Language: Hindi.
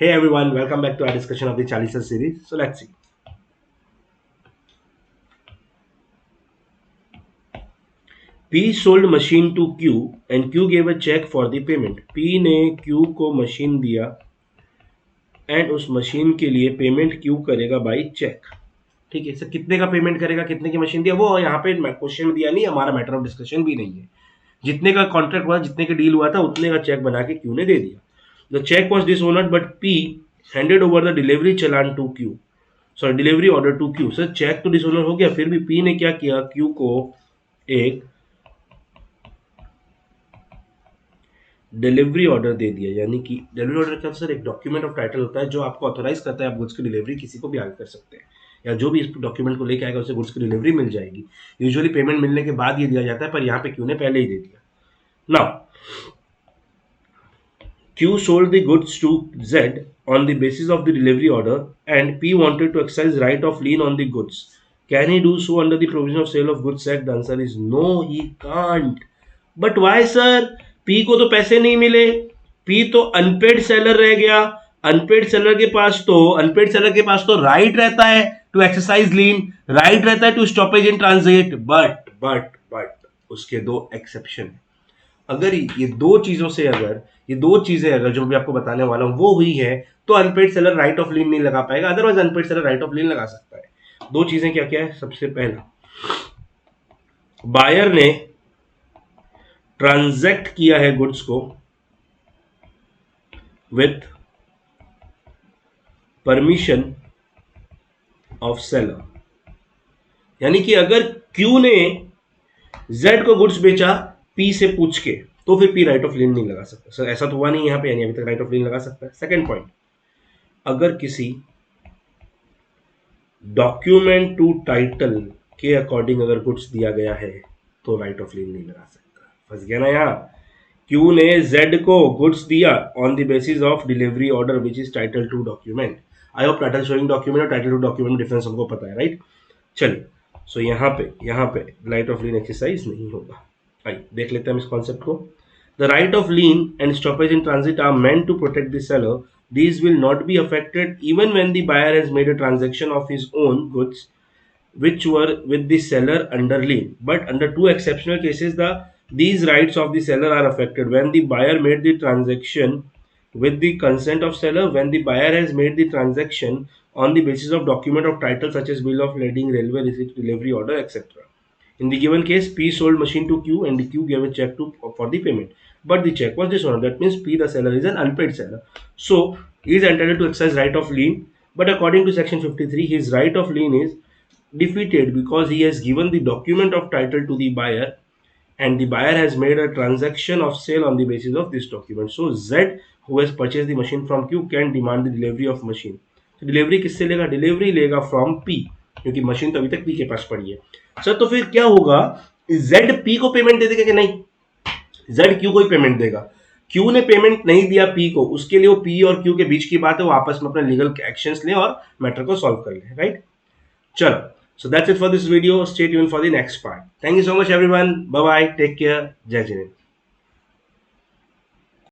Hey everyone, welcome back to our discussion of the Chalisa series. So let's see. P sold machine to Q and Q gave a check for the payment. P ने Q को मशीन दिया एंड उस मशीन के लिए पेमेंट Q करेगा बाई चेक. ठीक है सर, कितने का पेमेंट करेगा, कितने की मशीन दिया, वो यहाँ पे क्वेश्चन में दिया नहीं, हमारा मैटर ऑफ डिस्कशन भी नहीं है. जितने का कॉन्ट्रैक्ट हुआ, जितने का डील हुआ था, उतने का चेक बना के क्यू ने दे दिया. The cheque was dishonoured but P handed over the delivery challan to Q. Sorry, delivery order to Q. Sir cheque तो डिसऑनर हो गया, फिर भी पी ने क्या किया, क्यू को एक डिलीवरी ऑर्डर दे दिया. यानी कि डिलीवरी ऑर्डर क्या, सर एक डॉक्यूमेंट ऑफ टाइटल होता है जो आपको ऑथोराइज करता है आप गुड्स की डिलीवरी किसी को भी आगे कर सकते हैं, या जो भी इस डॉक्यूमेंट को लेके आएगा उसे गुड्स की डिलीवरी मिल जाएगी. यूजुअली पेमेंट मिलने के बाद ये दिया जाता है, पर यहाँ पे क्यू ने पहले ही दे दिया. Now Q sold the goods to Z on the basis of the delivery order and P wanted to exercise right of lien on the goods. Can he do so under the provision of sale of goods act? The answer is no, he can't. But why sir? P को तो पैसे नहीं मिले, P तो अनपेड सेलर रह गया. अनपेड सेलर के पास तो राइट रहता है टू एक्सरसाइज लीन, राइट रहता है to stoppage in transit. But उसके दो एक्सेप्शन है. अगर ये दो चीजें अगर जो मैं आपको बताने वाला हूं वो हुई है तो unpaid seller right of lien नहीं लगा पाएगा, otherwise unpaid seller right of lien लगा सकता है. दो चीजें क्या क्या है. सबसे पहला, बायर ने ट्रांजैक्ट किया है गुड्स को विथ परमिशन ऑफ सेलर. यानी कि अगर क्यू ने जेड को गुड्स बेचा पी से पूछ के, तो फिर पी राइट ऑफ लीन नहीं लगा सकता. सर ऐसा तो हुआ नहीं यहां पे, यानी अभी तक राइट ऑफ लीन लगा सकता है. सेकंड पॉइंट, अगर किसी डॉक्यूमेंट टू टाइटल के अकॉर्डिंग अगर गुड्स दिया गया है तो राइट ऑफ लीन नहीं लगा सकता. फंस गया ना यहाँ. क्यू ने जेड को गुड्स दिया on the basis of delivery order which is title to document. I hope title showing document और टाइटल टू डॉक्यूमेंट में डिफरेंस हमको पता है, राइट. चलिए, सो यहाँ पे राइट ऑफ लीन एक्सरसाइज नहीं होगा. आइए देख लेते हैं हम इस कॉन्सेप्ट को. The right of lien and stoppage in transit are meant to protect the seller. These will not be affected even when the buyer has made a transaction of his own goods which were with the seller under lien. But under two exceptional cases, these rights of the seller are affected. When the buyer made the transaction with the consent of seller, when the buyer has made the transaction on the basis of document of title such as bill of lading, railway receipt, delivery order, etc. In the given case, P sold machine to Q and the Q gave a check for the payment. But the check was dishonored. That means P, the seller, is an unpaid seller. So he is entitled to exercise right of lien. But according to section 53, his right of lien is defeated because he has given the document of title to the buyer and the buyer has made a transaction of sale on the basis of this document. So Z, who has purchased the machine from Q, can demand the delivery of machine. तो डिलीवरी किससे लेगा, डिलीवरी लेगा फ्रॉम P, क्योंकि मशीन तो अभी तक P के पास पड़ी है. सर तो फिर क्या होगा, Z P को पेमेंट दे देगा कि नहीं, Z Q को ही पेमेंट देगा. Q ने पेमेंट नहीं दिया P को, उसके लिए वो P और Q के बीच की बात है, वो आपस में अपने लीगल एक्शंस लें और मैटर को सॉल्व कर लें, राइट. चलो, so that's it for this video. Stay tuned for the next part. Thank you so much everyone. Bye bye. Take care. Jai Hind.